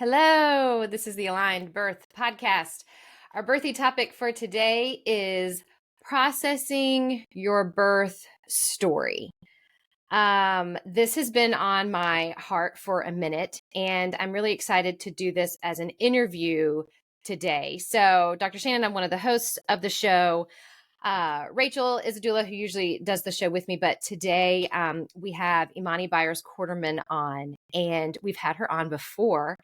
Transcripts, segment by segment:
Hello, this is the Aligned Birth Podcast. Our birthy topic for today is processing your birth story. This has been on my heart for a minute, and I'm really excited to do this as an interview today. So, Dr. Shannon, I'm one of the hosts of the show. Rachel is a doula who usually does the show with me, but today we have Imani Byers-Quarterman on, and we've had her on before.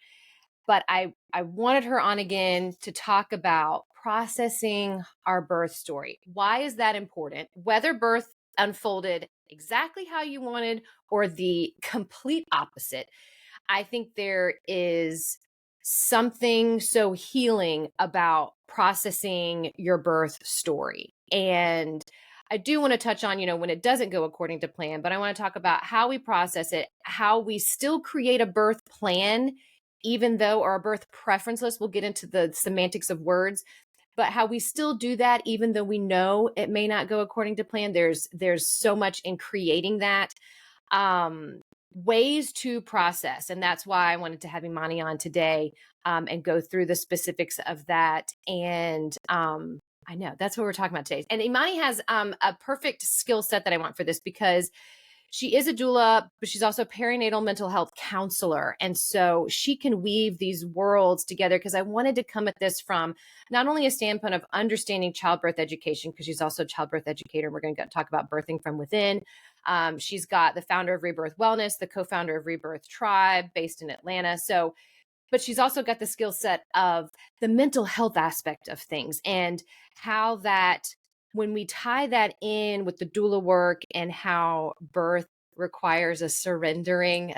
But I wanted her on again to talk about processing our birth story. Why is that important? Whether birth unfolded exactly how you wanted or the complete opposite, I think there is something so healing about processing your birth story. And I do want to touch on, when it doesn't go according to plan, but I want to talk about how we process it, how we still create a birth plan even though our birth preference list, we'll get into the semantics of words, but how we still do that, even though we know it may not go according to plan. There's so much in creating that, ways to process. And that's why I wanted to have Imani on today, and go through the specifics of that. And, I know that's what we're talking about today. And Imani has, a perfect skill set that I want for this because she is a doula, but she's also a perinatal mental health counselor. And so she can weave these worlds together because I wanted to come at this from not only a standpoint of understanding childbirth education, because she's also a childbirth educator. We're going to talk about birthing from within. She's got the founder of Rebirth Wellness, the co-founder of Rebirth Tribe based in Atlanta. But she's also got the skill set of the mental health aspect of things and how that when we tie that in with the doula work and how birth requires a surrendering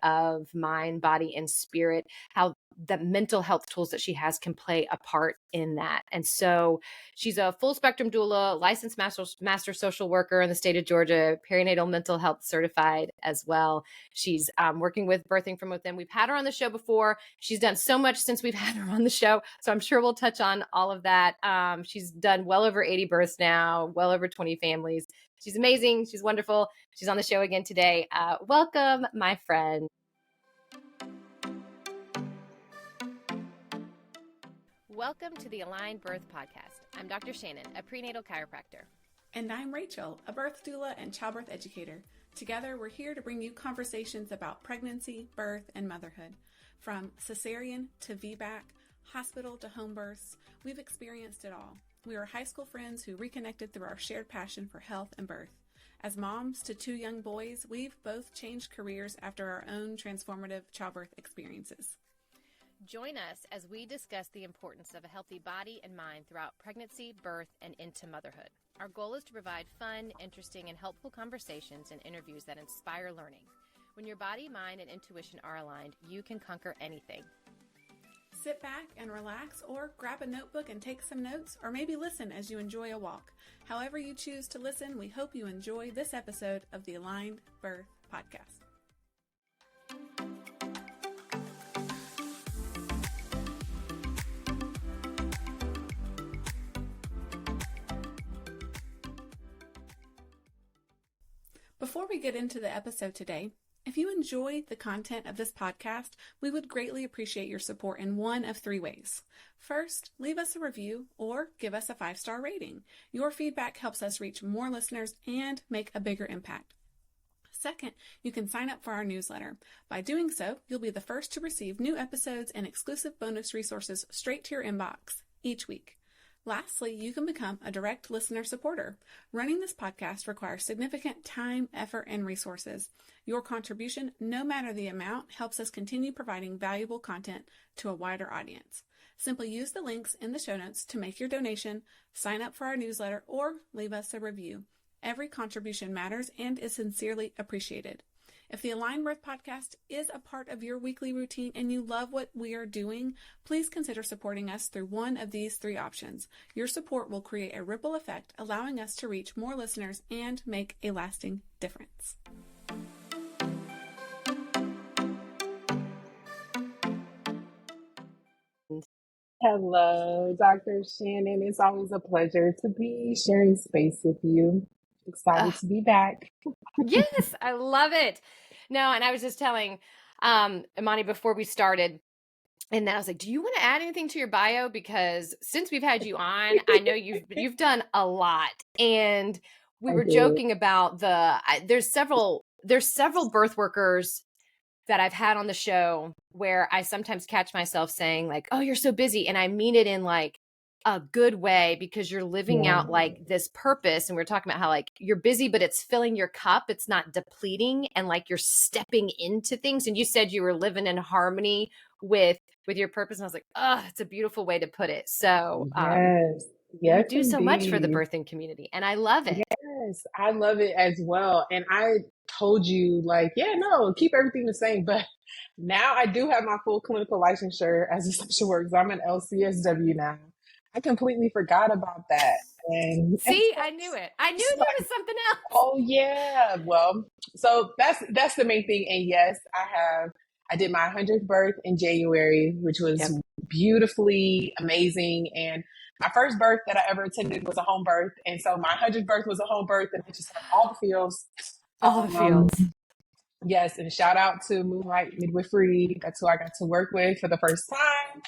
of mind, body, and spirit, how the mental health tools that she has can play a part in that. And so she's a full spectrum doula, licensed master social worker in the state of Georgia, perinatal mental health certified as well. She's working with Birthing from Within. We've had her on the show before. She's done so much since we've had her on the show. So I'm sure we'll touch on all of that. She's done well over 80 births now, well over 20 families. She's amazing. She's wonderful. She's on the show again today. Welcome, my friend. Welcome to the Aligned Birth Podcast. I'm Dr. Shannon, a prenatal chiropractor. And I'm Rachel, a birth doula and childbirth educator. Together, we're here to bring you conversations about pregnancy, birth, and motherhood. From cesarean to VBAC, hospital to home births, we've experienced it all. We are high school friends who reconnected through our shared passion for health and birth. As moms to two young boys, we've both changed careers after our own transformative childbirth experiences. Join us as we discuss the importance of a healthy body and mind throughout pregnancy, birth, and into motherhood. Our goal is to provide fun, interesting, and helpful conversations and interviews that inspire learning. When your body, mind, and intuition are aligned, you can conquer anything. Sit back and relax, or grab a notebook and take some notes, or maybe listen as you enjoy a walk. However you choose to listen, we hope you enjoy this episode of the Aligned Birth Podcast. Before we get into the episode today, if you enjoy the content of this podcast, we would greatly appreciate your support in one of three ways. First, leave us a review or give us a 5-star rating. Your feedback helps us reach more listeners and make a bigger impact. Second, you can sign up for our newsletter. By doing so, you'll be the first to receive new episodes and exclusive bonus resources straight to your inbox each week. Lastly, you can become a direct listener supporter. Running this podcast requires significant time, effort, and resources. Your contribution, no matter the amount, helps us continue providing valuable content to a wider audience. Simply use the links in the show notes to make your donation, sign up for our newsletter, or leave us a review. Every contribution matters and is sincerely appreciated. If the Aligned Birth Podcast is a part of your weekly routine and you love what we are doing, please consider supporting us through one of these three options. Your support will create a ripple effect, allowing us to reach more listeners and make a lasting difference. Hello, Dr. Shannon. It's always a pleasure to be sharing space with you. Excited to be back. Yes, I love it. No, and I was just telling Imani, before we started, and then I was like, do you want to add anything to your bio? Because since we've had you on, I know you've done a lot. And we I were did. joking about there's several birth workers that I've had on the show where I sometimes catch myself saying like, "Oh, you're so busy." And I mean it in like a good way, because you're living Yeah. out like this purpose. And we're talking about how like you're busy, but it's filling your cup. It's not depleting, and like you're stepping into things. And you said you were living in harmony with your purpose. And I was like, oh, it's a beautiful way to put it. So Yes. you Yes, do so much for the indeed. birthing community, and I love it. Yes, I love it as well. And I told you, like, yeah, no, keep everything the same. But now I do have my full clinical licensure as a social worker. So I'm an LCSW now. I completely forgot about that. And See, I knew it. I knew it's there like, was something else. oh yeah. Well, so that's the main thing. And yes, I did my 100th birth in January, which Yep. was beautifully amazing. And my first birth that I ever attended was a home birth. And so my 100th birth was a home birth, and I just had all the feels. All the Um, feels. yes, and shout out to Moonlight Midwifery. That's who I got to work with for the first time.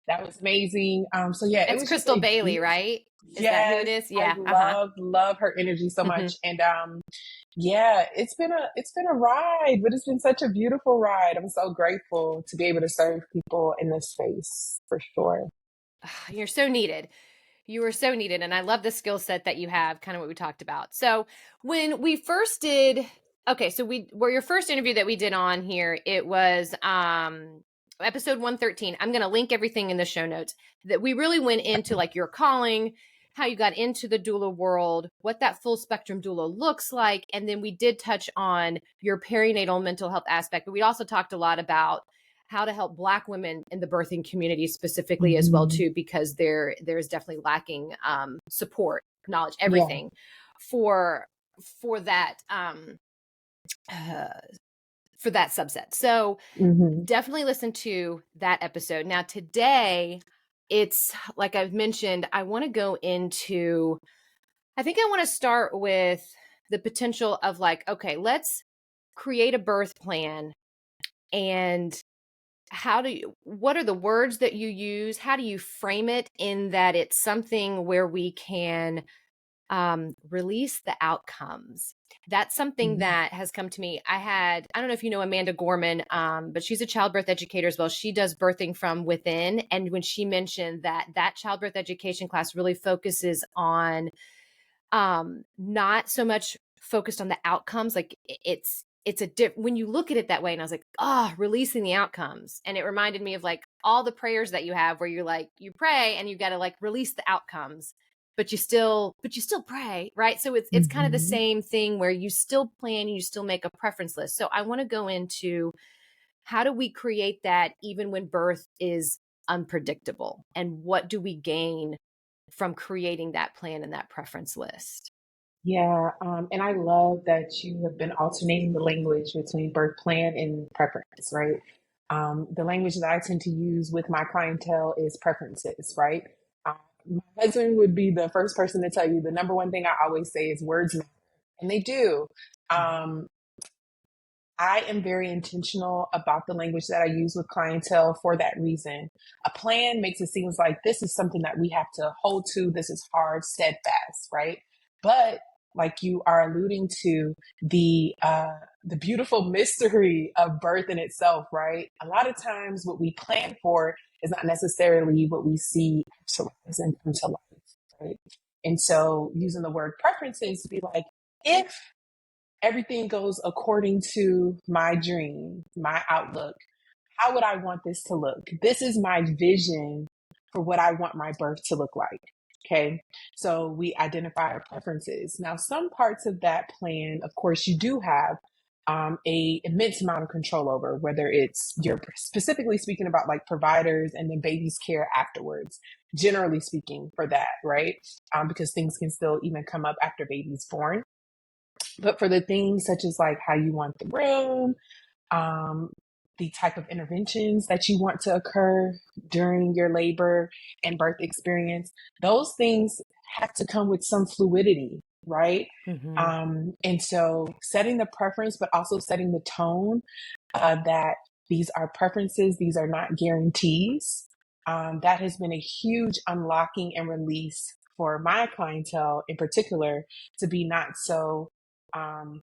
That was amazing. So yeah, it It's was just Crystal a Bailey, beautiful. right? Is that who it Yes, is? I Yeah. Uh-huh. love her energy so Hmm. much. And yeah, it's been a ride, but it's been such a beautiful ride. I'm so grateful to be able to serve people in this space for sure. You're so needed. You were so needed. And I love the skill set that you have, kind of what we talked about. So when we first did, okay, so your first interview that we did on here, it was episode 113. I'm going to link everything in the show notes. That we really went into like your calling, how you got into the doula world, what that full spectrum doula looks like. And then we did touch on your perinatal mental health aspect, but we also talked a lot about how to help Black women in the birthing community specifically as well Mhm. too, because there's definitely lacking support, knowledge, Yeah. everything for that uh, for that subset. So Hmm. definitely listen to that episode. Now today, it's like I've mentioned, I want to go into. I think I want to start with the potential of like, okay, let's create a birth plan. And what are the words that you use? How do you frame it in that it's something where we can release the outcomes? That's something that has come to me. I don't know if you know Amanda Gorman, but she's a childbirth educator as well. She does birthing from within. And when she mentioned that childbirth education class really focuses on not so much focused on the outcomes, like it's when you look at it that way. And I was like, releasing the outcomes. And it reminded me of like all the prayers that you have where you're like, you pray and you got to like release the outcomes, but you still pray, right? So it's kind of the Hmm. same thing where you still plan, you still make a preference list. So I want to go into how do we create that even when birth is unpredictable, and what do we gain from creating that plan and that preference list? Yeah, and I love that you have been alternating the language between birth plan and preference, right? The language that I tend to use with my clientele is preferences, right? My husband would be the first person to tell you the number one thing I always say is words matter, and they do. Um, I am very intentional about the language that I use with clientele for that reason. A plan makes it seem like this is something that we have to hold to. This is hard, steadfast, right? But like you are alluding to, the beautiful mystery of birth in itself, right? A lot of times, what we plan for is not necessarily what we see actualize and come to life, right? And so, using the word preferences to be like, if everything goes according to my dream, my outlook, how would I want this to look? This is my vision for what I want my birth to look like. Okay. So we identify our preferences. Now, some parts of that plan, of course, you do have a immense amount of control over, whether it's you're specifically speaking about like providers and then baby's care afterwards, generally speaking for that, right? Because things can still even come up after baby's born. But for the things such as like how you want the room, um, the type of interventions that you want to occur during your labor and birth experience, those things have to come with some fluidity, right? Mm-hmm. And so setting the preference, but also setting the tone that These are preferences. These are not guarantees. That has been a huge unlocking and release for my clientele in particular, to be not so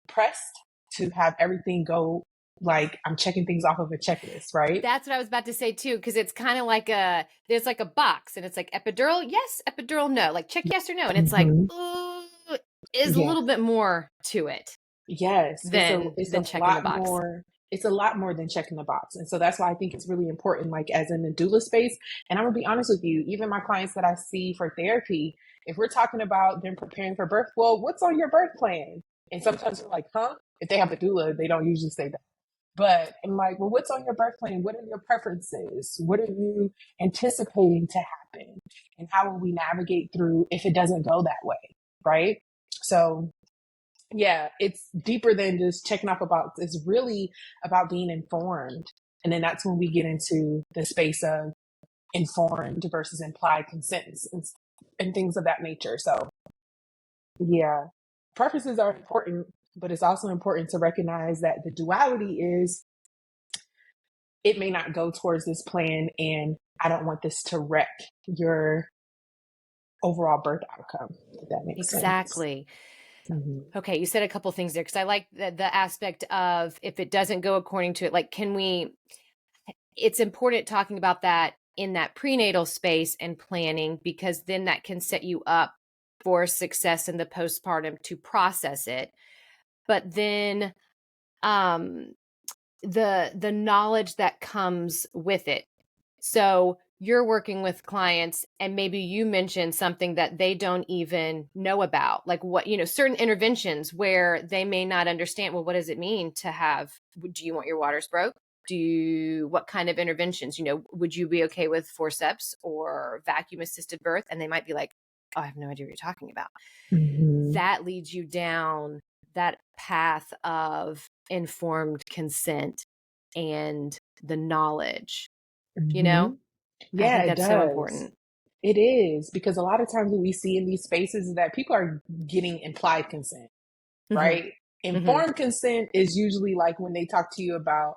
pressed to have everything go like I'm checking things off of a checklist, right? That's what I was about to say too, because it's kind of like there's like a box and it's like epidural, yes, epidural, no, like check yes or no. And it's like, Mm-hmm. ooh, is a Yeah. little bit more to it Yes, than checking the box. It's a lot more than checking the box. And so that's why I think it's really important, like as in the doula space. And I'm gonna be honest with you, even my clients that I see for therapy, if we're talking about them preparing for birth, well, what's on your birth plan? And sometimes they're like, huh? If they have a doula, they don't usually say that. But I'm like, well, what's on your birth plan? What are your preferences? What are you anticipating to happen? And how will we navigate through if it doesn't go that way? Right? So yeah, it's deeper than just checking off a box. It's really about being informed. And then that's when we get into the space of informed versus implied consents and things of that nature. So yeah, preferences are important, but it's also important to recognize that the duality is it may not go towards this plan, and I don't want this to wreck your overall birth outcome, if that makes sense. Exactly. Mm-hmm. Okay, you said a couple things there because I like the aspect of if it doesn't go according to it, like it's important talking about that in that prenatal space and planning, because then that can set you up for success in the postpartum to process it. But then the knowledge that comes with it. So you're working with clients and maybe you mentioned something that they don't even know about, like what, certain interventions where they may not understand, well, what does it mean to have, do you want your waters broke? What kind of interventions, would you be okay with forceps or vacuum assisted birth? And they might be like, oh, I have no idea what you're talking about. Mm-hmm. That leads you down that path of informed consent and the knowledge, Mm-hmm. I Yeah, think it that's so does. important. It is, because a lot of times what we see in these spaces is that people are getting implied consent, Mm-hmm. right? Mm-hmm. Informed consent is usually like when they talk to you about,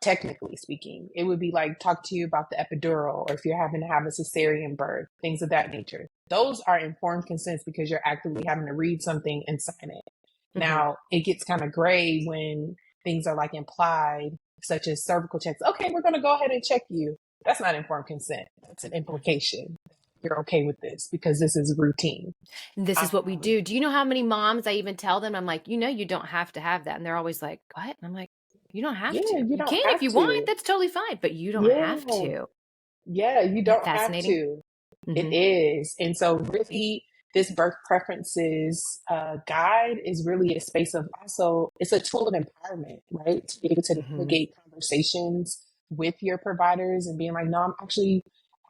technically speaking, it would be like talk to you about the epidural, or if you're having to have a cesarean birth, things of that nature. Those are informed consents because you're actively having to read something and sign it. Mm-hmm. Now, it gets kind of gray when things are like implied, such as cervical checks. Okay, we're going to go ahead and check you. That's not informed consent. That's an implication. You're okay with this because this is routine. And this is what we Um, do. Do you know how many moms I even tell them? I'm like, you don't have to have that. And they're always like, what? And I'm like, you don't have yeah, to. you You don't can if have you want. to. That's totally fine. But you don't Yeah, have to. yeah, you Isn't that don't have fascinating? to. It Mm-hmm. is. And so, really, this birth preferences guide is really a space of also, it's a tool of empowerment, right? To be able to Mm-hmm. navigate conversations with your providers and being like, no, I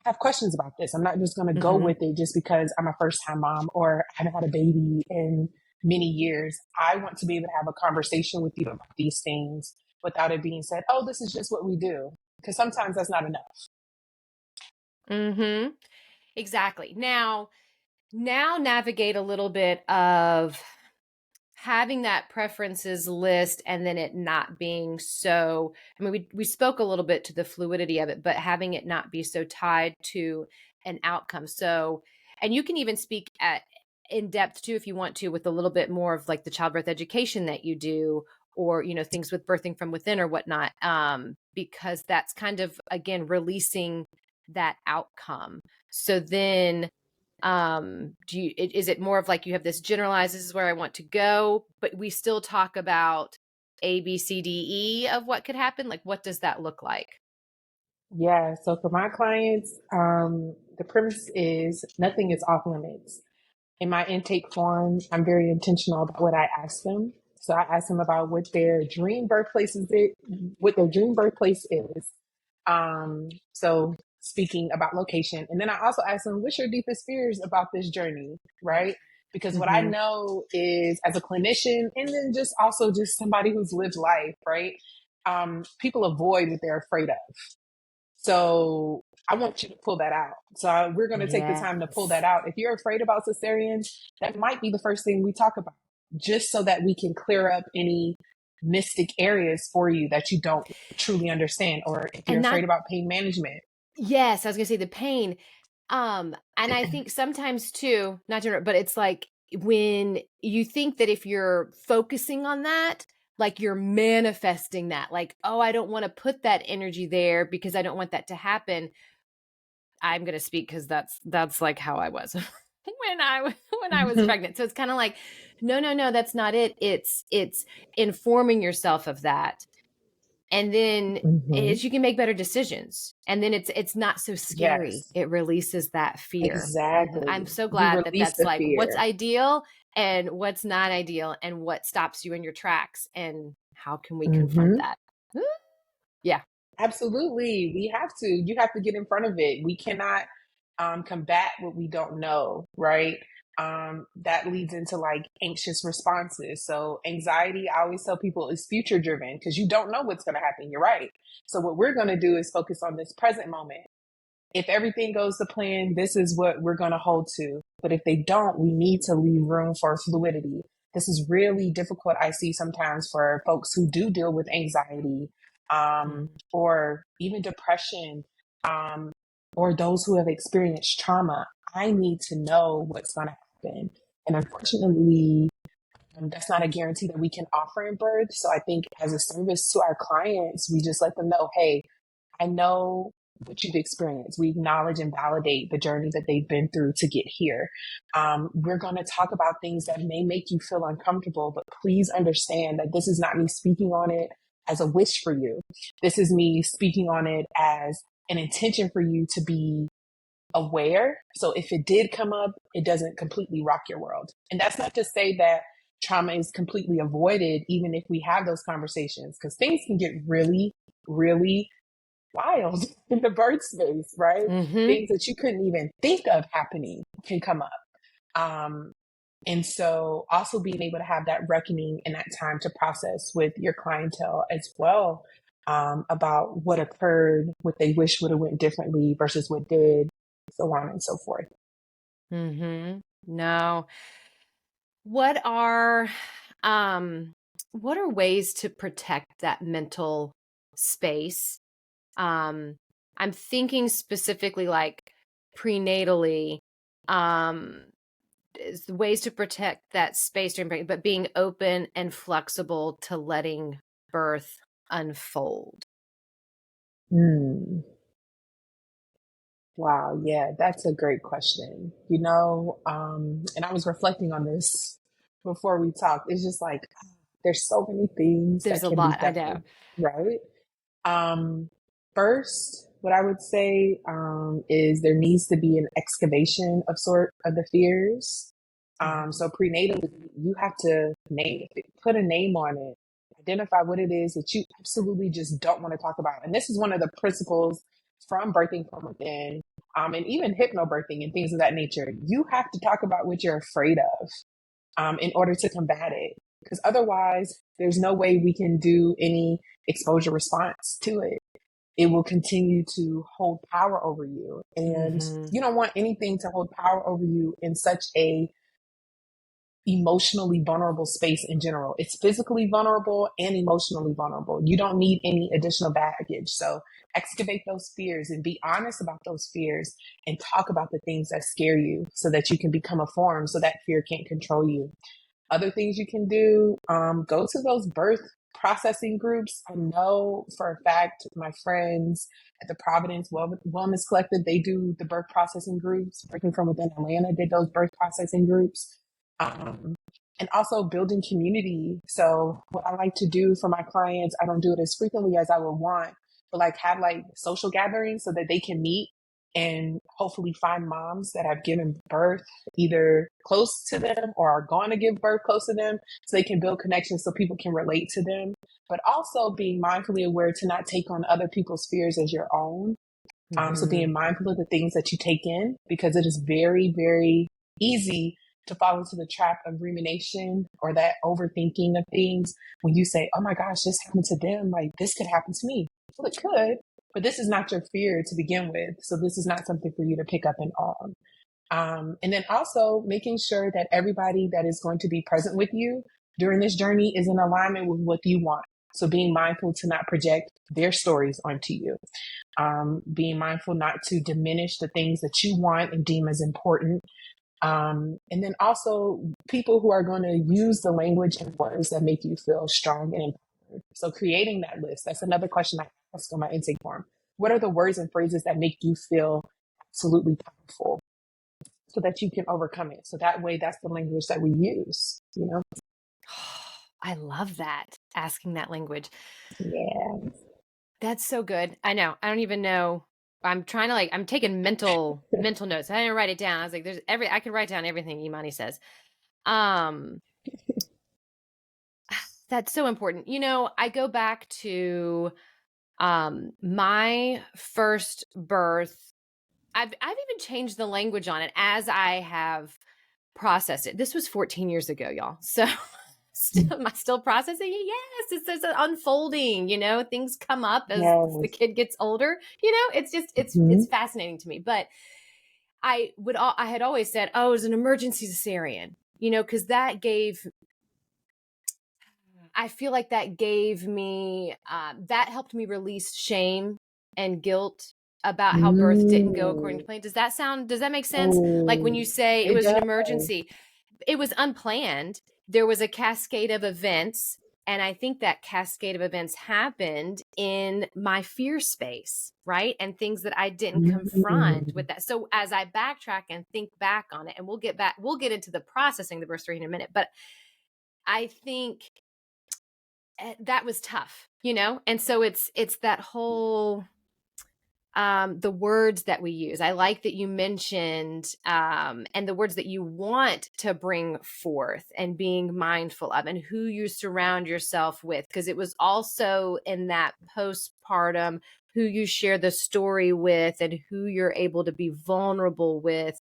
have questions about this. I'm not just going to go Mm-hmm. with it just because I'm a first time mom or I haven't had a baby in many years. I want to be able to have a conversation with you about these things without it being said, oh, this is just what we do. Because sometimes that's not enough. Mm-hmm. Exactly. Now navigate a little bit of having that preferences list and then it not being so, I mean, we spoke a little bit to the fluidity of it, but having it not be so tied to an outcome. So, and you can even speak in depth too, if you want to, with a little bit more of like the childbirth education that you do, or, things with birthing from within or whatnot. Because that's kind of, again, releasing that outcome. So then is it more of like you have this generalized, this is where I want to go, but we still talk about A, B, C, D, E of what could happen? Like, what does that look like? Yeah. So for my clients, the premise is nothing is off limits. In my intake form, I'm very intentional about what I ask them. So I ask them about what their dream birthplace is. So speaking about location, and then I also ask them, what's your deepest fears about this journey, right? Because what I Mm-hmm. know is, as a clinician, and then just also just somebody who's lived life, right? People avoid what they're afraid of. So I want you to pull that out. So we're going to take the time to pull Yes. that out. If you're afraid about cesareans, that might be the first thing we talk about, just so that we can clear up any mystic areas for you that you don't truly understand, or if you're And not, afraid about pain management. yes, I was gonna say the pain. And I think sometimes too, not to, but it's like when you think that if you're focusing on that, like you're manifesting that, like, oh, I don't want to put that energy there because I don't want that to happen. I'm going to speak because that's like how I was when I was pregnant. So it's kind of like, no, that's not it. It's informing yourself of that. And then Mm-hmm. you can make better decisions. And then it's not so scary. Yes, It releases that fear. I'm exactly. so You glad that release that's the like what's fear. ideal and what's not ideal and what stops you in your tracks and how can we confront Mm-hmm. that? Yeah. Absolutely. We have to. You have to get in front of it. We cannot combat what we don't know, right? That leads into like anxious responses. So, anxiety, I always tell people, is future driven because you don't know what's going to happen. You're right. So, what we're going to do is focus on this present moment. If everything goes to plan, this is what we're going to hold to. But if they don't, we need to leave room for fluidity. This is really difficult, I see sometimes, for folks who do deal with anxiety, or even depression, um, or those who have experienced trauma. I need to know what's going to happen. And unfortunately, that's not a guarantee that we can offer in birth. So I think as a service to our clients, we just let them know, hey, I know what you've experienced. We acknowledge and validate the journey that they've been through to get here. We're going to talk about things that may make you feel uncomfortable, but please understand that this is not me speaking on it as a wish for you. This is me speaking on it as an intention for you to be aware. So if it did come up, it doesn't completely rock your world. And that's not to say that trauma is completely avoided, even if we have those conversations, because things can get really, really wild in the birth space, right? Mm-hmm. Things that you couldn't even think of happening can come up. And so also being able to have that reckoning and that time to process with your clientele as well, about what occurred, what they wish would have went differently versus what did, so on and so forth. Mm-hmm. No. What are what are ways to protect that mental space? I'm thinking specifically like prenatally, um, is ways to protect that space during pregnancy, but being open and flexible to letting birth unfold. Hmm. Wow, yeah, that's a great question. And I was reflecting on this before we talked. It's just like there's so many things There's that a can be lot, I done, know. right? First, what I would say is there needs to be an excavation of sort of the fears. So prenatally, you have to name it, put a name on it, identify what it is that you absolutely just don't want to talk about. And this is one of the principles from birthing from within, and even hypnobirthing and things of that nature. You have to talk about what you're afraid of, in order to combat it. Because otherwise, there's no way we can do any exposure response to it. It will continue to hold power over you. And Mm-hmm. you don't want anything to hold power over you in such a emotionally vulnerable space in general. It's physically vulnerable and emotionally vulnerable. You don't need any additional baggage. So excavate those fears and be honest about those fears and talk about the things that scare you so that you can become informed so that fear can't control you. Other things you can do, go to those birth processing groups. I know for a fact my friends at the Providence Wellness Collective, they do the birth processing groups. Working from within Atlanta did those birth processing groups. And also building community. So what I like to do for my clients, I don't do it as frequently as I would want, but like have like social gatherings so that they can meet and hopefully find moms that have given birth either close to them or are going to give birth close to them so they can build connections so people can relate to them. But also being mindfully aware to not take on other people's fears as your own. So Mm-hmm. being mindful of the things that you take in, because it is very, very easy to fall into the trap of rumination or that overthinking of things. When you say, oh my gosh, this happened to them, like this could happen to me. Well, it could, but this is not your fear to begin with. So this is not something for you to pick up and own. And then also making sure that everybody that is going to be present with you during this journey is in alignment with what you want. So being mindful to not project their stories onto you. Being mindful not to diminish the things that you want and deem as important. And then also people who are going to use the language and words that make you feel strong and empowered. So creating that list, that's another question I ask on my intake form. What are the words and phrases that make you feel absolutely powerful so that you can overcome it? So that way, that's the language that we use, you know? I love that. Asking that language. Yeah. That's so good. I know. I don't even know. I'm trying to I'm taking mental notes. I didn't write it down. I was like, I could write down everything Imani says. That's so important. You know, I go back to my first birth. I've even changed the language on it as I have processed it. This was 14 years ago, y'all. So am I still processing it? Yes, it's an unfolding, you know, things come up as the kid gets older. You know, it's fascinating to me. But I had always said, oh, it was an emergency cesarean, you know, because I feel like that gave me, that helped me release shame and guilt about how birth didn't go according to plan. Does that make sense? Like when you say it was an emergency, it was unplanned. There was a cascade of events. And I think that cascade of events happened in my fear space, right? And things that I didn't confront with that. So as I backtrack and think back on it, and we'll get into the processing the birth story in a minute, but I think that was tough, you know? And so it's that whole, the words that we use. I like that you mentioned, and the words that you want to bring forth and being mindful of and who you surround yourself with. Cause it was also in that postpartum, who you share the story with and who you're able to be vulnerable with.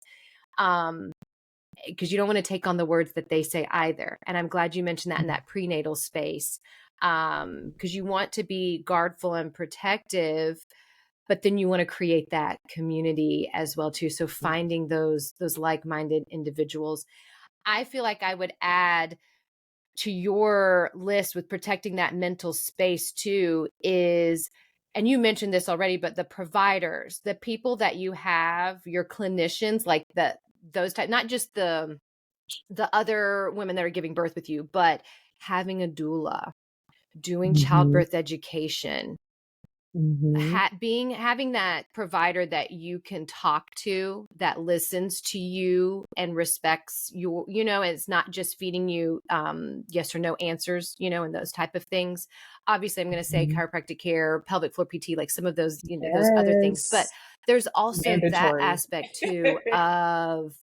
Because you don't want to take on the words that they say either. And I'm glad you mentioned that in that prenatal space, because you want to be guardful and protective, but then you want to create that community as well too. So finding those like-minded individuals. I feel like I would add to your list with protecting that mental space too is, and you mentioned this already, but the providers, the people that you have, your clinicians, like those type, not just the other women that are giving birth with you, but having a doula, doing childbirth education, having that provider that you can talk to, that listens to you and respects your, you know, and it's not just feeding you yes or no answers, you know, and those type of things. Obviously, I'm going to say chiropractic care, pelvic floor PT, like some of those, you know, those other things. But there's also that aspect too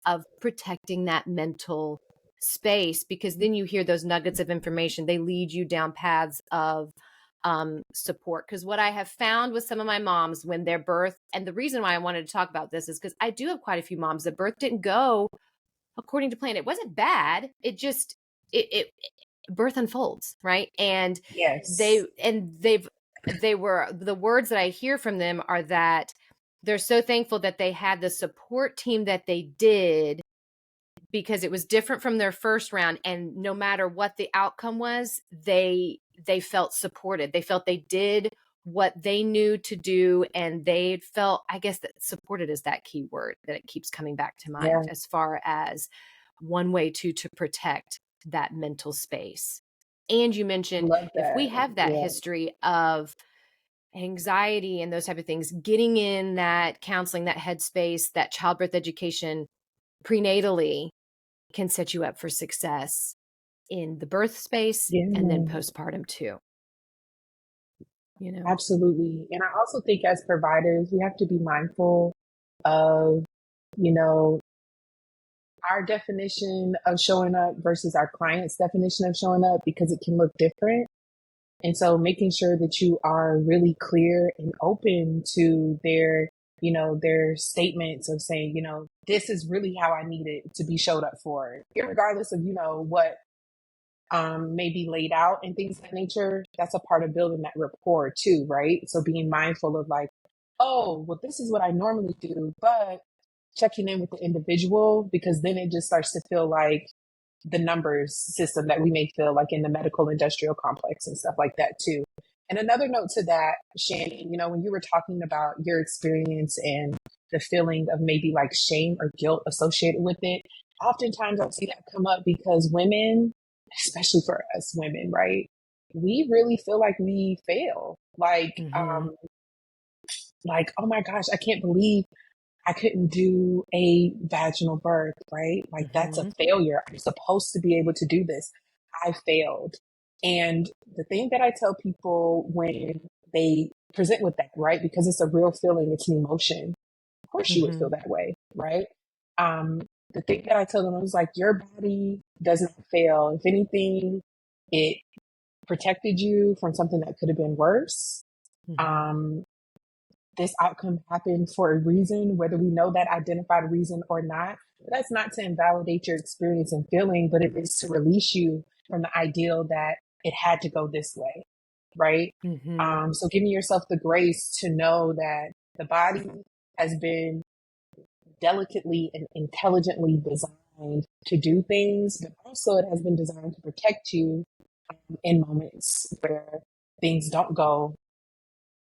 of protecting that mental space, because then you hear those nuggets of information. They lead you down paths of support. Because what I have found with some of my moms when their birth, and the reason why I wanted to talk about this is because I do have quite a few moms that birth didn't go according to plan. It wasn't bad. It just, it birth unfolds, right? And the words that I hear from them are that they're so thankful that they had the support team that they did, because it was different from their first round. And no matter what the outcome was, they felt supported. They felt they did what they knew to do. And they felt, I guess that supported is that key word that it keeps coming back to mind as far as one way to protect that mental space. And you mentioned if we have that history of anxiety and those type of things, getting in that counseling, that headspace, that childbirth education prenatally can set you up for success in the birth space and then postpartum too. You know? Absolutely. And I also think as providers, we have to be mindful of, you know, our definition of showing up versus our client's definition of showing up, because it can look different. And so making sure that you are really clear and open to their, you know, their statements of saying, you know, this is really how I need it to be showed up for, regardless of, you know, what may be laid out and things of that nature. That's a part of building that rapport too, right? So being mindful of like, oh, well, this is what I normally do, but checking in with the individual, because then it just starts to feel like the numbers system that we may feel like in the medical industrial complex and stuff like that too. And another note to that, Shannon, when you were talking about your experience and the feeling of maybe like shame or guilt associated with it, oftentimes I see that come up because women, especially for us women, right? We really feel like we fail. Like, oh my gosh, I can't believe I couldn't do a vaginal birth, right? Like that's a failure. I'm supposed to be able to do this. I failed. And the thing that I tell people when they present with that, right? Because it's a real feeling, it's an emotion. Of course you would feel that way, right? The thing that I tell them is like, your body doesn't fail. If anything, it protected you from something that could have been worse. This outcome happened for a reason, whether we know that identified reason or not. But that's not to invalidate your experience and feeling, but it is to release you from the ideal that it had to go this way, right? So giving yourself the grace to know that the body has been delicately and intelligently designed to do things, but also it has been designed to protect you in moments where things don't go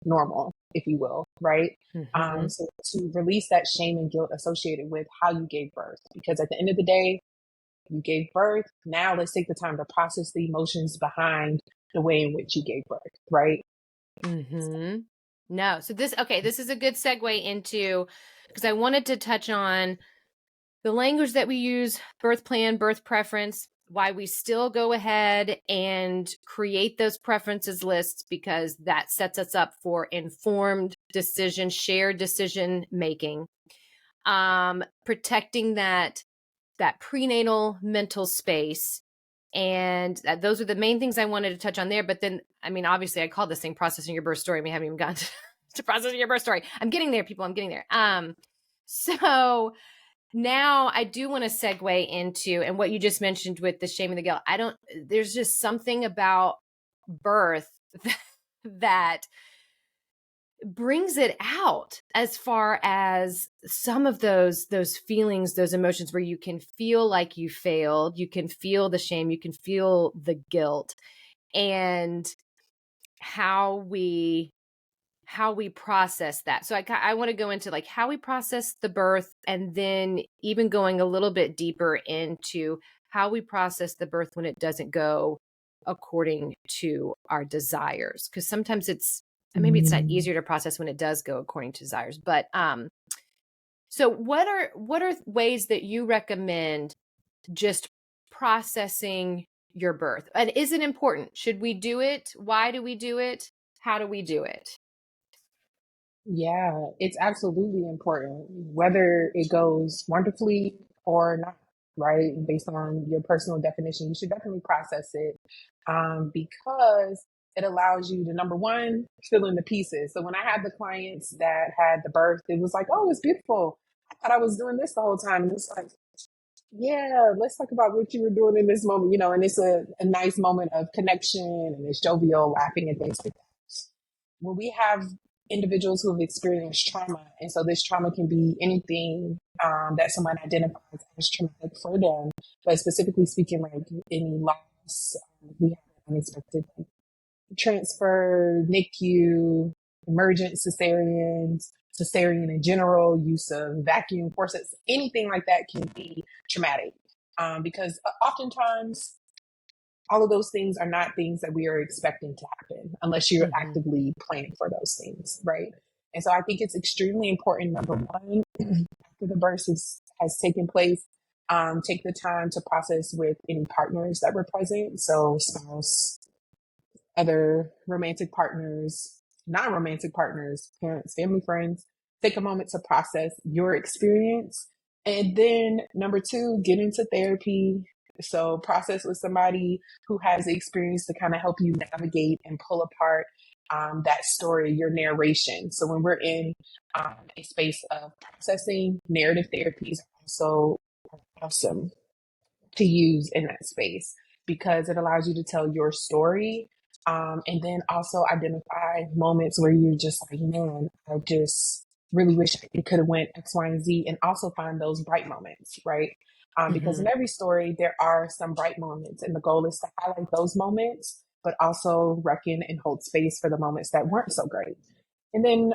normal, if you will, right? So to release that shame and guilt associated with how you gave birth, because at the end of the day, you gave birth. Now let's take the time to process the emotions behind the way in which you gave birth, right? No. So this is a good segue into, because I wanted to touch on the language that we use, birth plan, birth preference, why we still go ahead and create those preferences lists, because that sets us up for informed decision, shared decision making, protecting that prenatal mental space. And those are the main things I wanted to touch on there. But then, I mean, obviously I call this thing processing your birth story. We haven't even gotten to processing your birth story. I'm getting there, people. I'm getting there. So now I do want to segue into, and what you just mentioned with the shame and the guilt. There's just something about birth that brings it out, as far as some of those feelings, those emotions where you can feel like you failed, you can feel the shame, you can feel the guilt, and how we process that. So I want to go into like how we process the birth, and then even going a little bit deeper into how we process the birth when it doesn't go according to our desires. Because sometimes maybe it's not easier to process when it does go according to desires. But so what are ways that you recommend just processing your birth? And is it important? Should we do it? Why do we do it? How do we do it? Yeah, it's absolutely important, whether it goes wonderfully or not, right? Based on your personal definition, you should definitely process it, because it allows you to, number one, fill in the pieces. So when I had the clients that had the birth, it was like, oh, it's beautiful. I thought I was doing this the whole time. And it's like, yeah, let's talk about what you were doing in this moment, and it's a nice moment of connection, and it's jovial, laughing, and things like that. When we have individuals who have experienced trauma, and so this trauma can be anything that someone identifies as traumatic for them, but specifically speaking, like any loss, we have unexpected transfer, NICU, emergent cesareans, cesarean in general, use of vacuum forceps, anything like that can be traumatic, because oftentimes all of those things are not things that we are expecting to happen unless you're actively planning for those things, right? And so I think it's extremely important, number one, after the birth has taken place, take the time to process with any partners that were present. So spouse, other romantic partners, non-romantic partners, parents, family, friends. Take a moment to process your experience. And then number two, get into therapy. So process with somebody who has the experience to kind of help you navigate and pull apart that story, your narration. So when we're in a space of processing, narrative therapy is also awesome to use in that space, because it allows you to tell your story, and then also identify moments where you're just like, man, I just really wish it could have went X, Y, and Z, and also find those bright moments, right? Because in every story, there are some bright moments, and the goal is to highlight those moments, but also reckon and hold space for the moments that weren't so great. And then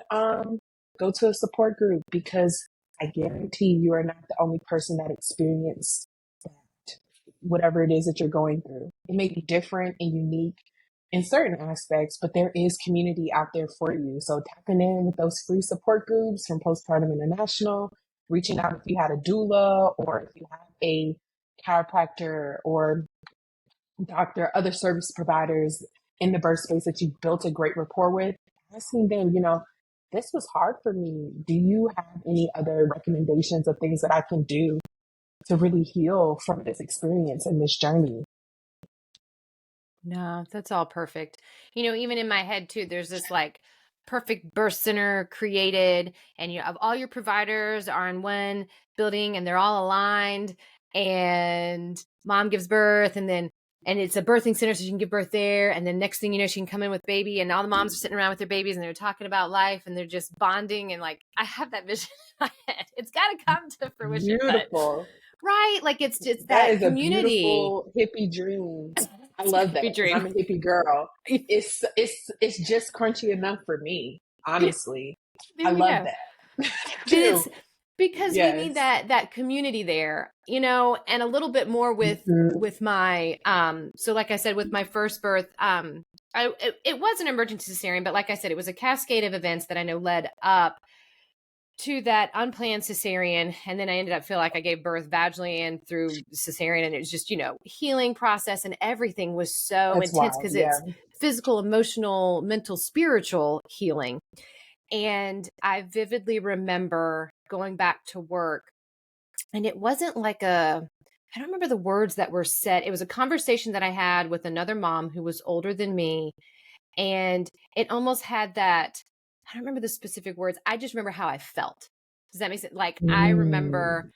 go to a support group, because I guarantee you are not the only person that experienced that, whatever it is that you're going through. It may be different and unique in certain aspects, but there is community out there for you. So tapping in with those free support groups from Postpartum International, reaching out if you had a doula or if you have a chiropractor or doctor, other service providers in the birth space that you've built a great rapport with, asking them, this was hard for me. Do you have any other recommendations of things that I can do to really heal from this experience and this journey? No, that's all perfect. Even in my head too, there's this like perfect birth center created, and of all your providers are in one building and they're all aligned, and mom gives birth, and it's a birthing center, so she can give birth there. And then next thing you know, she can come in with baby, and all the moms are sitting around with their babies and they're talking about life and they're just bonding. And like, I have that vision in my head. It's got to come to fruition. Beautiful. Right. Like it's that that is community. A beautiful hippie dream. I love that. I'm a hippie girl. It's just crunchy enough for me, honestly. I love that. Because we need that community there, and a little bit more with my so like I said, with my first birth, it was an emergency cesarean, but like I said, it was a cascade of events that I know led up to that unplanned cesarean. And then I ended up feeling like I gave birth vaginally and through cesarean, and it was just, healing process, and everything was so intense because it's physical, emotional, mental, spiritual healing. And I vividly remember going back to work, and it wasn't like I don't remember the words that were said. It was a conversation that I had with another mom who was older than me. And it almost had that, I don't remember the specific words. I just remember how I felt. Does that make sense? Like I remember,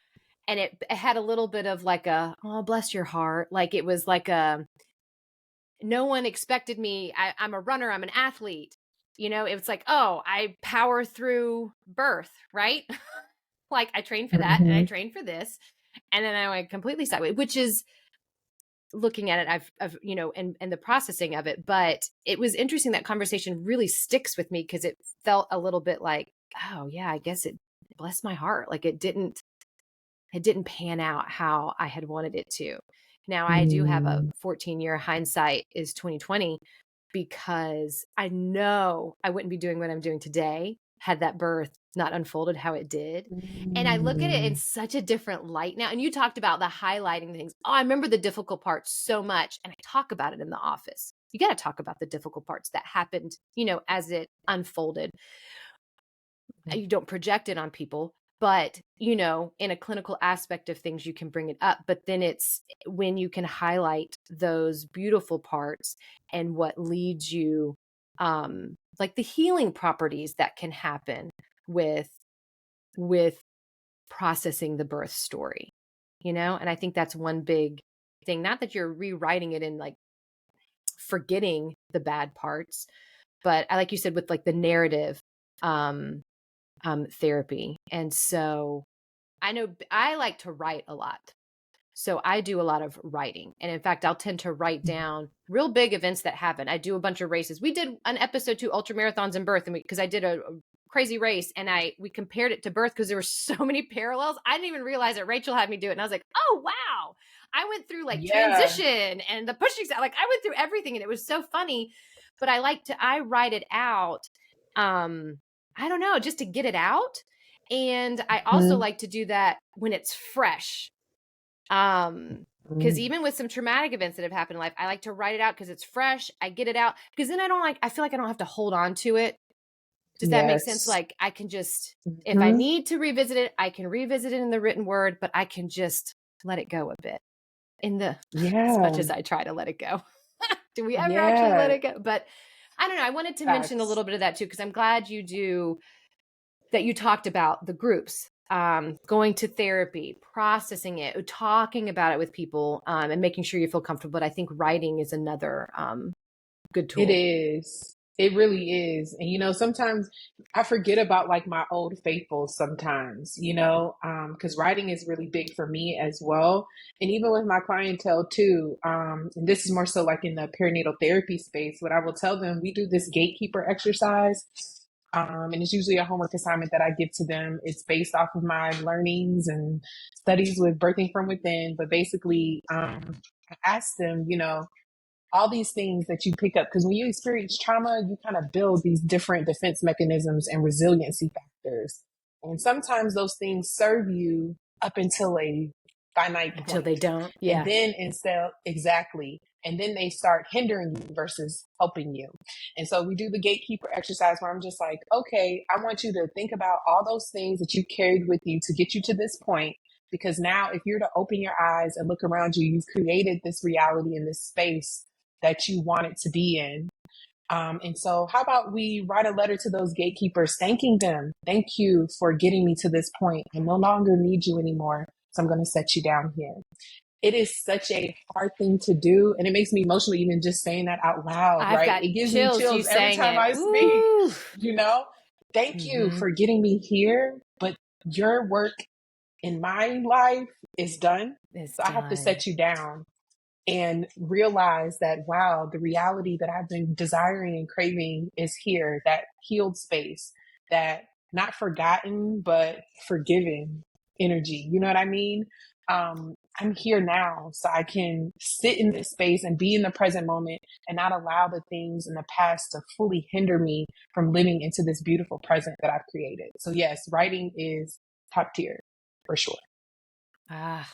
and it had a little bit of like oh, bless your heart. Like it was like no one expected me. I'm a runner. I'm an athlete. It was like, oh, I power through birth, right? Like I trained for that and I trained for this. And then I went completely sideways, which is, looking at it, I've and the processing of it. But it was interesting. That conversation really sticks with me because it felt a little bit like, oh yeah, I guess it blessed my heart. Like it didn't pan out how I had wanted it to. Now I do have a 14-year hindsight is 2020, because I know I wouldn't be doing what I'm doing today had that birth not unfolded how it did. And I look at it in such a different light now. And you talked about the highlighting things. Oh, I remember the difficult parts so much. And I talk about it in the office. You got to talk about the difficult parts that happened, as it unfolded. You don't project it on people, but, in a clinical aspect of things, you can bring it up. But then it's when you can highlight those beautiful parts and what leads you, like the healing properties that can happen with processing the birth story, and I think that's one big thing. Not that you're rewriting it and like forgetting the bad parts, but I, like you said, with like the narrative, therapy. And so I know I like to write a lot. So I do a lot of writing. And in fact, I'll tend to write down real big events that happen. I do a bunch of races. We did an episode 2 ultra marathons and birth, and because I did a crazy race, and we compared it to birth because there were so many parallels. I didn't even realize that Rachel had me do it. And I was like, oh, wow. I went through like transition and the pushing out. Like I went through everything, and it was so funny. But I write it out. I don't know, just to get it out. And I also like to do that when it's fresh. Because even with some traumatic events that have happened in life, I like to write it out because it's fresh. I get it out because then I feel like I don't have to hold on to it. Does that make sense? Like I can just, if I need to revisit it, I can revisit it in the written word, but I can just let it go a bit as much as I try to let it go. Do we ever actually let it go? But I don't know. I wanted to mention a little bit of that too, because I'm glad that you talked about the groups, going to therapy, processing it, talking about it with people, and making sure you feel comfortable. But I think writing is another good tool. It is. It really is. And, sometimes I forget about like my old faithfuls sometimes, because writing is really big for me as well. And even with my clientele too, and this is more so like in the perinatal therapy space, what I will tell them, we do this gatekeeper exercise. And it's usually a homework assignment that I give to them. It's based off of my learnings and studies with birthing from within. But basically, I ask them, all these things that you pick up, because when you experience trauma, you kind of build these different defense mechanisms and resiliency factors. And sometimes those things serve you up until a finite Until point. they don't. Yeah. And then exactly. And then they start hindering you versus helping you. And so we do the gatekeeper exercise where I'm just like, okay, I want you to think about all those things that you carried with you to get you to this point. Because now if you're to open your eyes and look around you, you've created this reality in this space that you want it to be in. And so how about we write a letter to those gatekeepers, thanking them. Thank you for getting me to this point. I no longer need you anymore. So I'm going to set you down here. It is such a hard thing to do. And it makes me emotional even just saying that out loud, I've right? got It gives chills, me chills you every saying time it. I Ooh. speak, Thank you Mhm. for getting me here. But your work in my life is done. It's So I have to done. set you down and realize that, wow, the reality that I've been desiring and craving is here, that healed space, that not forgotten, but forgiven energy. You know what I mean? I'm here now, so I can sit in this space and be in the present moment and not allow the things in the past to fully hinder me from living into this beautiful present that I've created. So yes, writing is top tier for sure. I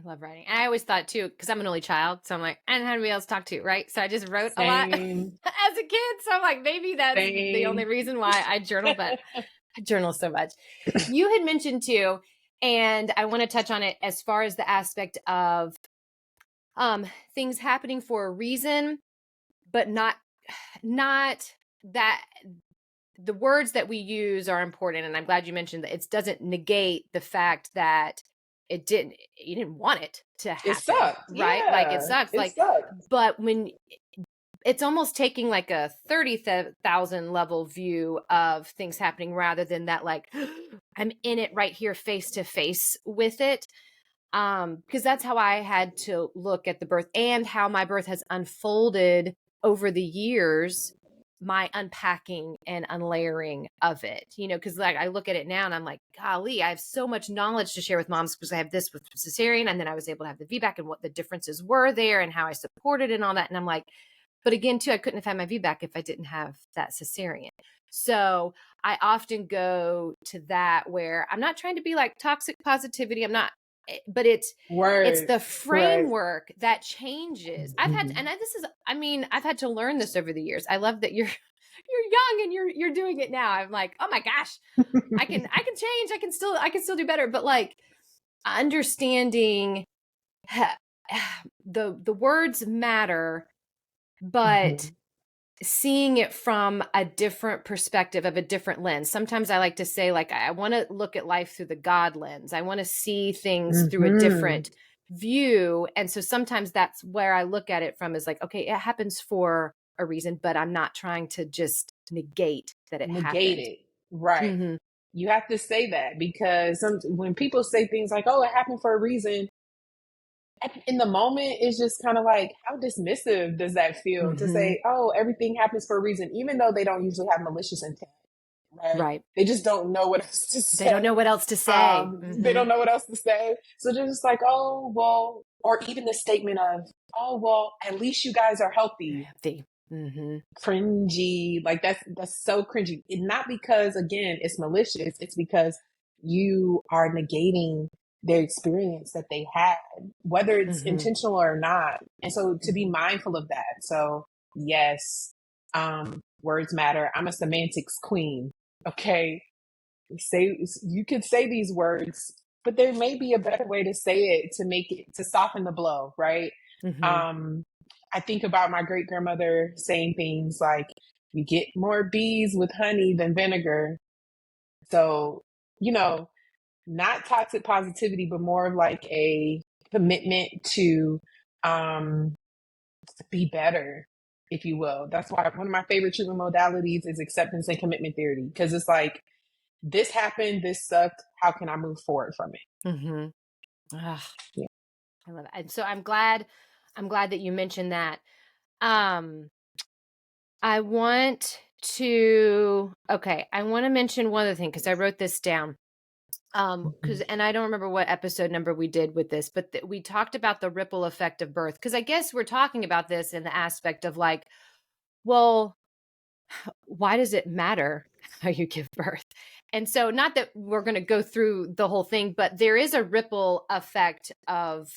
love writing. And I always thought too, because I'm an only child, so I'm like, I didn't have anybody else to talk to, right? So I just wrote a lot as a kid. So I'm like, maybe that's the only reason why I journal, but I journal so much. You had mentioned too, and I want to touch on it as far as the aspect of things happening for a reason, but not that the words that we use are important. And I'm glad you mentioned that it doesn't negate the fact that you didn't want it to happen. It sucked. Right? Yeah, like it sucks. But when it's almost taking like a 30,000 level view of things happening rather than that, like, I'm in it right here face to face with it. Because that's how I had to look at the birth and how my birth has unfolded over the years, my unpacking and unlayering of it, because like I look at it now and I'm like, golly, I have so much knowledge to share with moms because I have this with cesarean, and then I was able to have the VBAC and what the differences were there and how I supported and all that. And I'm like, but again, too, I couldn't have had my VBAC if I didn't have that cesarean. So I often go to that where I'm not trying to be like toxic positivity. I'm not, but it's the framework that changes. I've had to learn this over the years. I love that you're young and you're doing it now. I'm like, oh my gosh, I can change. I can still do better. But like understanding the words matter, but seeing it from a different perspective, of a different lens. Sometimes I like to say, like, I want to look at life through the God lens. I want to see things through a different view. And so sometimes that's where I look at it from, is like, okay, it happens for a reason, but I'm not trying to just negate that it happened. It. Right. You have to say that, because when people say things like, oh, it happened for a reason, in the moment, it's just kind of like, how dismissive does that feel to say, oh, everything happens for a reason, even though they don't usually have malicious intent, right? They just don't know what else to say. They don't know what else to say. They don't know what else to say. So they're just like, oh, well, or even the statement of, oh, well, at least you guys are healthy. Cringy. Like that's so cringy. And not because, again, it's malicious. It's because you are negating their experience that they had, whether it's intentional or not. And so to be mindful of that. So yes, words matter. I'm a semantics queen. Okay. You could say these words, but there may be a better way to say it to soften the blow. Right. I think about my great grandmother saying things like, you get more bees with honey than vinegar. So, not toxic positivity, but more of like a commitment to be better. if you will. That's why one of my favorite treatment modalities is acceptance and commitment theory, because it's like, this happened, this sucked. How can I move forward from it? Mm-hmm. Ugh, Yeah. I love it. And so I'm glad that you mentioned that. I want to mention one other thing because I wrote this down. And I don't remember what episode number we did with this, but we talked about the ripple effect of birth. Cause I guess we're talking about this in the aspect of like, well, why does it matter how you give birth? And so not that we're going to go through the whole thing, but there is a ripple effect of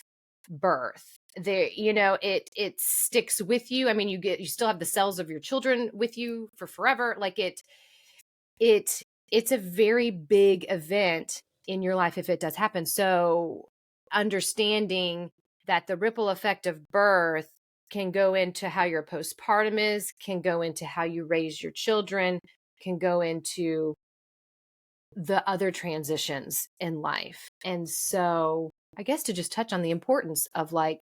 birth. There, it sticks with you. I mean, you still have the cells of your children with you for forever. Like it's a very big event in your life if it does happen. So understanding that the ripple effect of birth can go into how your postpartum is, can go into how you raise your children, can go into the other transitions in life. And so I guess to just touch on the importance of like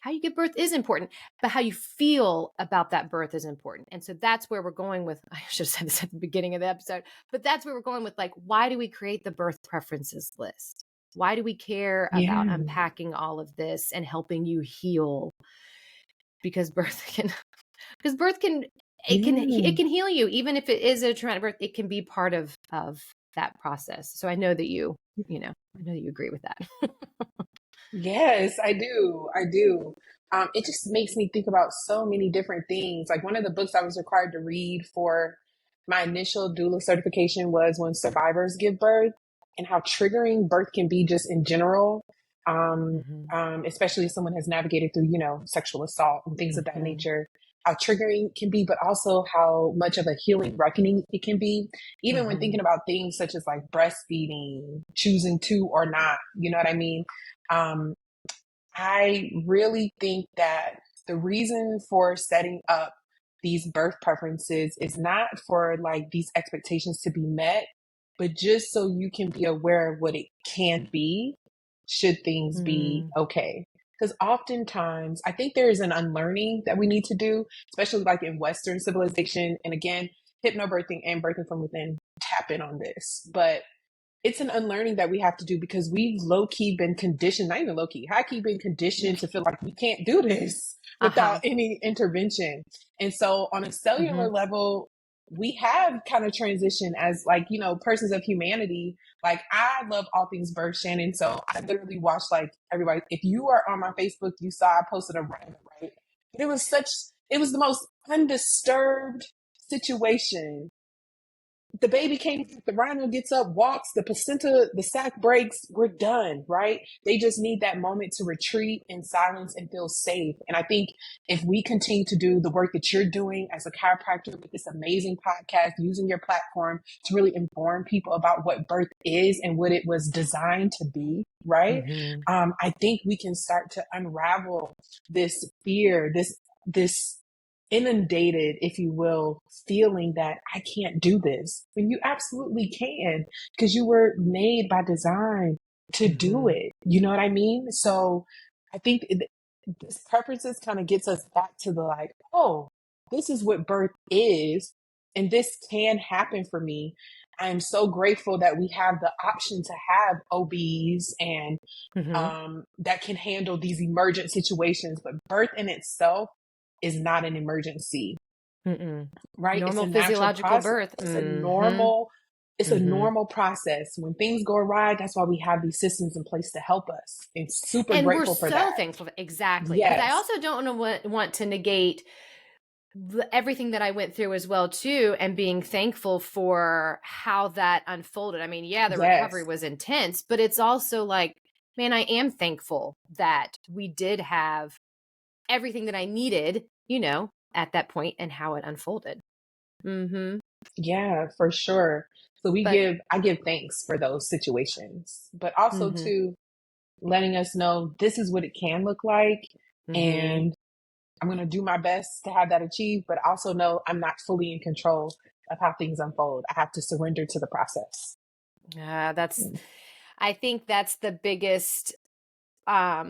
how you give birth is important, but how you feel about that birth is important. And so that's where we're going with, I should have said this at the beginning of the episode, but that's where we're going with like, why do we create the birth preferences list? Why do we care about Yeah. unpacking all of this and helping you heal? Because birth can it can heal you, even if it is a traumatic birth. It can be part of that process. So I know that I know that you agree with that. Yes, I do. I do. It just makes me think about so many different things. Like one of the books I was required to read for my initial doula certification was When Survivors Give Birth, and how triggering birth can be just in general. Especially if someone has navigated through, sexual assault and things of that nature, how triggering it can be, but also how much of a healing reckoning it can be, even when thinking about things such as like breastfeeding, choosing to or not, you know what I mean? I really think that the reason for setting up these birth preferences is not for like these expectations to be met, but just so you can be aware of what it can be should things be okay. Because oftentimes I think there is an unlearning that we need to do, especially like in Western civilization. And again, hypnobirthing and birthing from within tap in on this. But it's an unlearning that we have to do because we've low key been conditioned, not even low key, high key been conditioned to feel like we can't do this without any intervention. And so on a cellular level, we have kind of transitioned as like, persons of humanity. Like I love all things birth, Shannon. So I literally watched like everybody. If you are on my Facebook, you saw I posted a random, right? But it was the most undisturbed situation. The baby came, the rhino gets up, walks, the placenta, the sac breaks, we're done, right? They just need that moment to retreat in silence and feel safe. And I think if we continue to do the work that you're doing as a chiropractor with this amazing podcast, using your platform to really inform people about what birth is and what it was designed to be, right? I think we can start to unravel this fear, this inundated, if you will, feeling that I can't do this when you absolutely can, because you were made by design to do it. You know what I mean? So I think this preferences kind of gets us back to the like, oh, this is what birth is, and this can happen for me. I'm so grateful that we have the option to have OBs and that can handle these emergent situations. But birth in itself is not an emergency, right? Normal it's a physiological process. birth. It's a normal process. When things go awry, that's why we have these systems in place to help us. And super grateful for that. And we're so thankful. Exactly. Yes. But I also don't want to negate everything that I went through as well too, and being thankful for how that unfolded. I mean, the recovery was intense, but it's also like, man, I am thankful that we did have everything that I needed, at that point and how it unfolded. Yeah, for sure. So I give thanks for those situations, but also to letting us know this is what it can look like. And I'm going to do my best to have that achieved, but also know I'm not fully in control of how things unfold. I have to surrender to the process. I think that's the biggest, I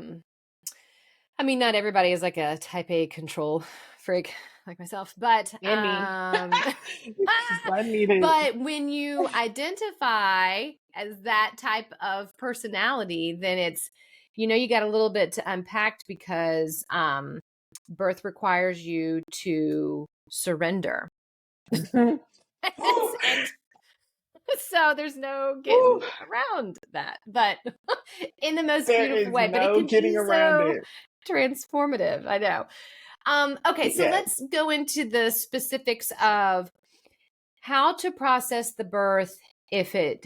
mean, not everybody is like a type A control freak. like myself, but And me. 'Cause I need it. but when you identify as that type of personality, then it's, you got a little bit to unpack because birth requires you to surrender. and so there's no getting around that, but in the most There beautiful is way. But it no can getting be around so it. transformative. I know. Okay, so Yes. let's go into the specifics of how to process the birth if it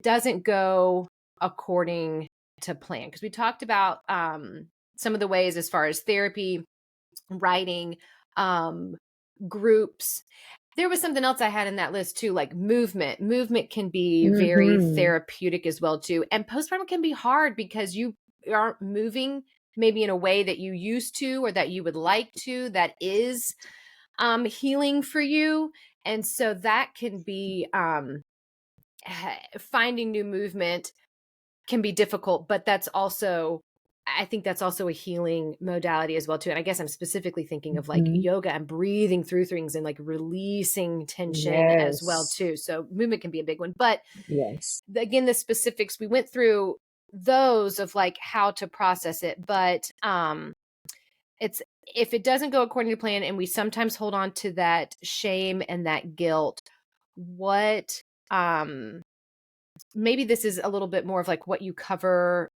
doesn't go according to plan. Because we talked about some of the ways as far as therapy, writing, groups. There was something else I had in that list too, like movement. Movement can be very therapeutic as well too. And postpartum can be hard because you aren't moving maybe in a way that you used to or that you would like to, that is healing for you. And so that can be finding new movement can be difficult, but I think that's also a healing modality as well too. And I guess I'm specifically thinking of like yoga and breathing through things and like releasing tension as well too. So movement can be a big one, but again, the specifics, we went through those of like how to process it, but it's, if it doesn't go according to plan and we sometimes hold on to that shame and that guilt, what maybe this is a little bit more of like what you cover,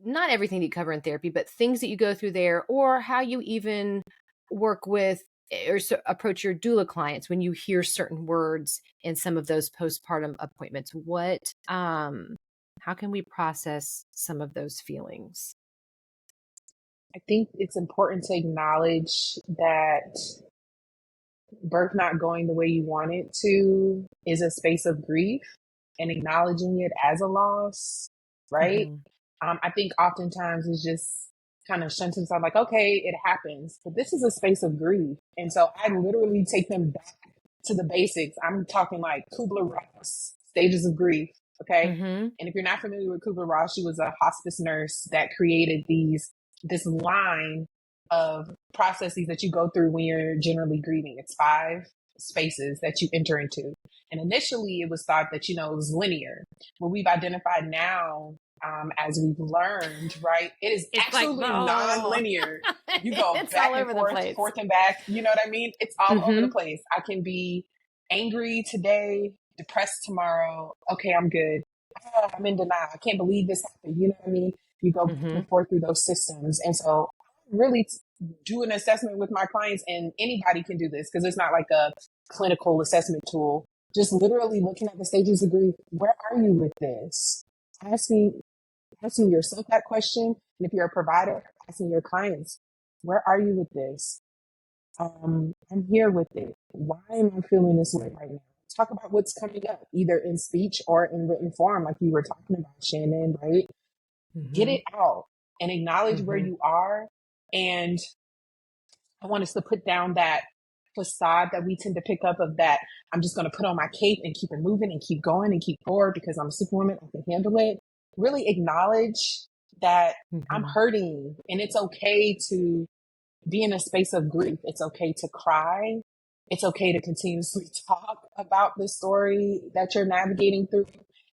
not everything that you cover in therapy, but things that you go through there, or how you even work with or approach your doula clients when you hear certain words in some of those postpartum appointments. How can we process some of those feelings? I think it's important to acknowledge that birth not going the way you want it to is a space of grief, and acknowledging it as a loss, right? I think oftentimes it's just kind of shunts aside, like, okay, it happens, but this is a space of grief. And so I literally take them back to the basics. I'm talking like Kubler-Ross, stages of grief, okay? And if you're not familiar with Kubler-Ross, she was a hospice nurse that created this line of processes that you go through when you're generally grieving. It's 5 spaces that you enter into. And initially it was thought that, it was linear. What we've identified now, as we've learned, right, it's absolutely like, non-linear. You go back and forth and back. You know what I mean? It's all over the place. I can be angry today, depressed tomorrow. Okay, I'm good. I'm in denial. I can't believe this happened. You know what I mean? You go back and forth through those systems. And so really do an assessment with my clients, and anybody can do this because it's not like a clinical assessment tool. Just literally looking at the stages of grief. Where are you with this? Asking yourself that question. And if you're a provider, asking your clients, where are you with this? I'm here with it. Why am I feeling this way right now? Talk about what's coming up, either in speech or in written form, like you were talking about, Shannon, right? Get it out and acknowledge where you are. And I want us to put down that facade that we tend to pick up of that. I'm just going to put on my cape and keep it moving and keep going and keep forward because I'm a superwoman. I can handle it. Really acknowledge that I'm hurting, and it's okay to be in a space of grief. It's okay to cry. It's okay to continuously talk about the story that you're navigating through.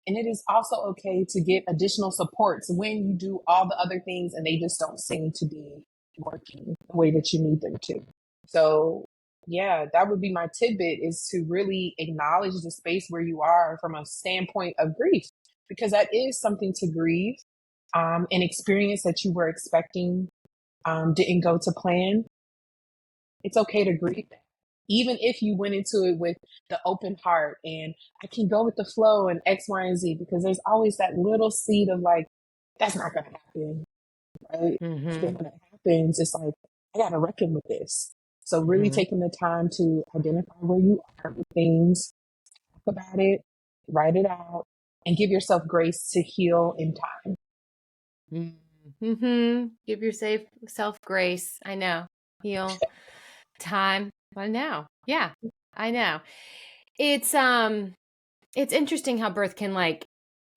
And it is also okay to get additional supports when you do all the other things and they just don't seem to be working the way that you need them to. So yeah, that would be my tidbit, is to really acknowledge the space where you are from a standpoint of grief, because that is something to grieve. An experience that you were expecting didn't go to plan. It's okay to grieve that. Even if you went into it with the open heart and I can go with the flow and X, Y, and Z, because there's always that little seed of like, that's not going to happen, right? Then when it happens, it's like, I got to reckon with this. So really taking the time to identify where you are with things, talk about it, write it out, and give yourself grace to heal in time. Give yourself grace. I know. Heal. Time. I know. Yeah, I know. It's interesting how birth can like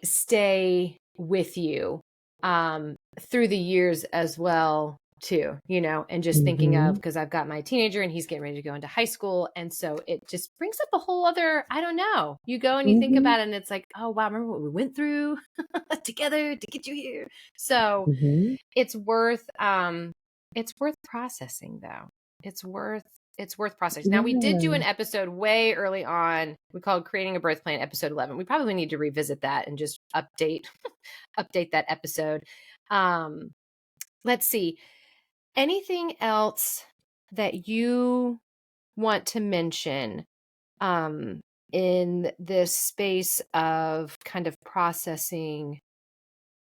stay with you through the years as well. too, and just thinking of, because I've got my teenager and he's getting ready to go into high school. And so it just brings up a whole other, I don't know, you go and you think about it and it's like, oh, wow, remember what we went through together to get you here. So it's worth processing though. It's worth processing. Now we did do an episode way early on. We called Creating a Birth Plan, episode 11. We probably need to revisit that and just update that episode. Let's see. Anything else that you want to mention in this space of kind of processing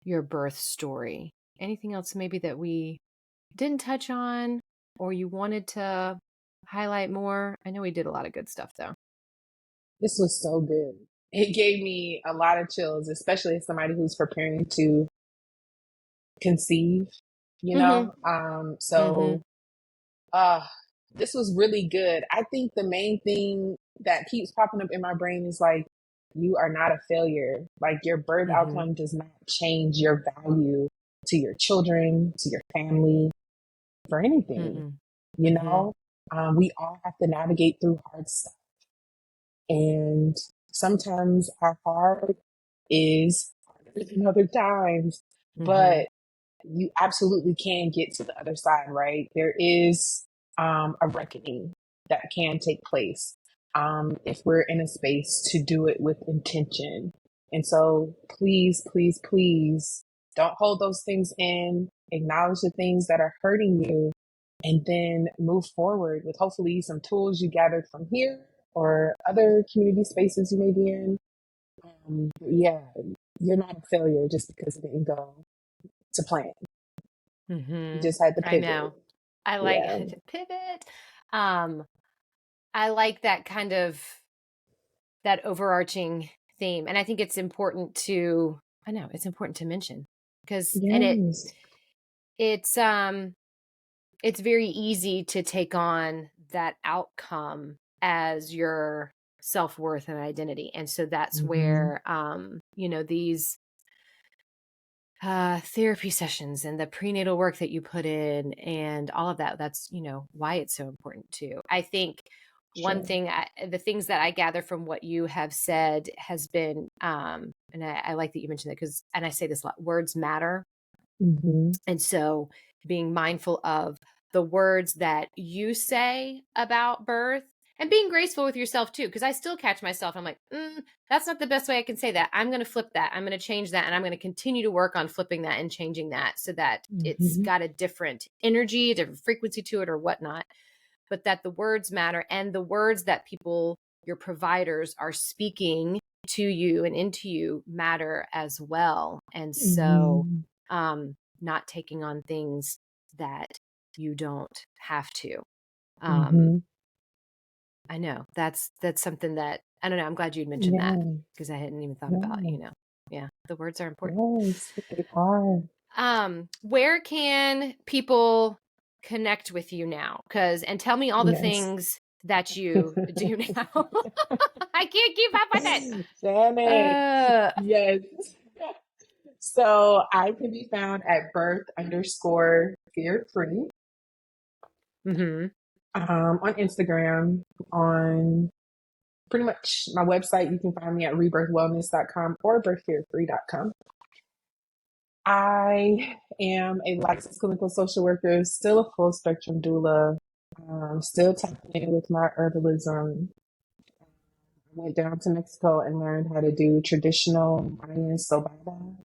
your birth story? Anything else maybe that we didn't touch on or you wanted to highlight more? I know we did a lot of good stuff though. This was so good. It gave me a lot of chills, especially as somebody who's preparing to conceive, this was really good. I think the main thing that keeps popping up in my brain is like, you are not a failure. Like your birth outcome does not change your value to your children, to your family, for anything. We all have to navigate through hard stuff. And sometimes our hard is harder than other times, but you absolutely can get to the other side, right? There is a reckoning that can take place if we're in a space to do it with intention. And so please, please, please don't hold those things in. Acknowledge the things that are hurting you and then move forward with hopefully some tools you gathered from here or other community spaces you may be in. You're not a failure just because it didn't go to plan. You just had to pivot. I know. I like to pivot. I like that kind of that overarching theme. And I think it's important to mention because it's very easy to take on that outcome as your self-worth and identity. And so that's where, these therapy sessions and the prenatal work that you put in and all of that, that's, why it's so important too. I think one thing, the things that I gather from what you have said has been, and I like that you mentioned that and I say this a lot, words matter. And so being mindful of the words that you say about birth and being graceful with yourself too, because I still catch myself. I'm like, that's not the best way I can say that. I'm going to flip that. I'm going to change that. And I'm going to continue to work on flipping that and changing that so that it's got a different energy, a different frequency to it or whatnot. But that the words matter and the words that people, your providers are speaking to you and into you matter as well. And so not taking on things that you don't have to. I know that's something that, I don't know. I'm glad you'd mentioned that because I hadn't even thought about, the words are important. Yes, they are. Where can people connect with you now? And tell me all the things that you do now. I can't keep up with it. Shannon. Yes. So I can be found at birth_fear-free. On Instagram, on pretty much my website. You can find me at rebirthwellness.com or birthfearfree.com. I am a licensed clinical social worker, still a full spectrum doula, still tapping in with my herbalism. I went down to Mexico and learned how to do traditional Mayan sobada.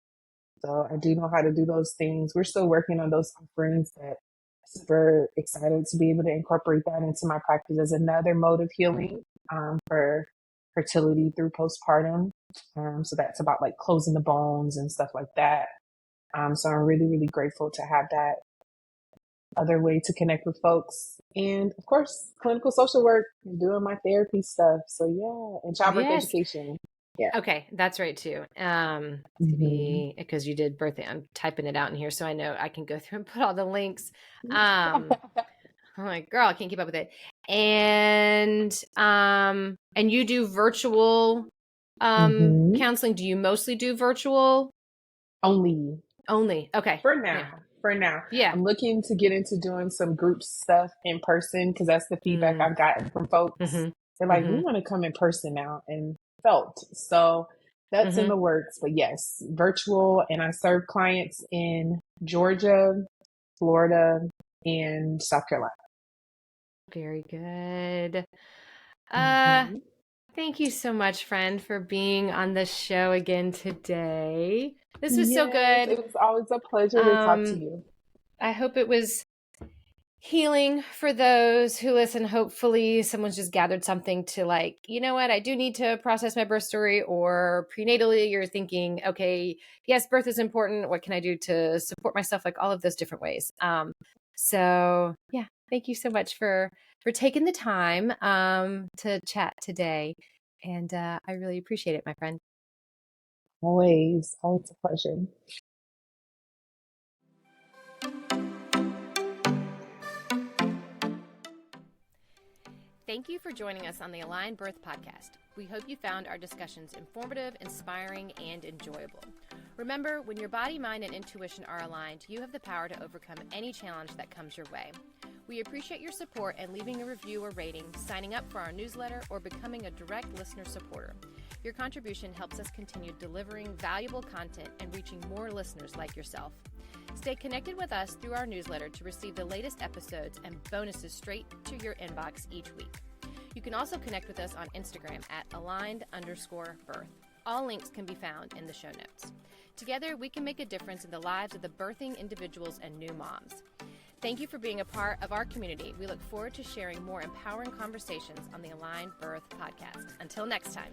So I do know how to do those things. We're still working on those offerings, but super excited to be able to incorporate that into my practice as another mode of healing for fertility through postpartum. So that's about like closing the bones and stuff like that. So I'm really, really grateful to have that other way to connect with folks. And of course, clinical social work and doing my therapy stuff. So and childbirth education. Yeah. Okay. That's right too. Because you did birthday. I'm typing it out in here so I know I can go through and put all the links. I'm like, girl, I can't keep up with it. And you do virtual counseling. Do you mostly do virtual? Only. Okay. For now. for now. Yeah. I'm looking to get into doing some group stuff in person because that's the feedback I've gotten from folks. Mm-hmm. They're like, we Mm-hmm. want to come in person now, and felt. So that's in the works. But yes, virtual. And I serve clients in Georgia, Florida, and South Carolina. Very good. Mm-hmm. Thank you so much, friend, for being on the show again today. This was so Yes, good. it was always a pleasure to talk to you. I hope it was healing for those who listen. Hopefully someone's just gathered something to like, you know what, I do need to process my birth story, or prenatally you're thinking, okay, yes, birth is important. What can I do to support myself? Like all of those different ways. So yeah, thank you so much for taking the time to chat today. And I really appreciate it, my friend. Always a pleasure. Thank you for joining us on the Aligned Birth Podcast. We hope you found our discussions informative, inspiring, and enjoyable. Remember, when your body, mind, and intuition are aligned, you have the power to overcome any challenge that comes your way. We appreciate your support and leaving a review or rating, signing up for our newsletter, or becoming a direct listener supporter. Your contribution helps us continue delivering valuable content and reaching more listeners like yourself. Stay connected with us through our newsletter to receive the latest episodes and bonuses straight to your inbox each week. You can also connect with us on Instagram at aligned_birth. All links can be found in the show notes. Together, we can make a difference in the lives of the birthing individuals and new moms. Thank you for being a part of our community. We look forward to sharing more empowering conversations on the Aligned Birth Podcast. Until next time.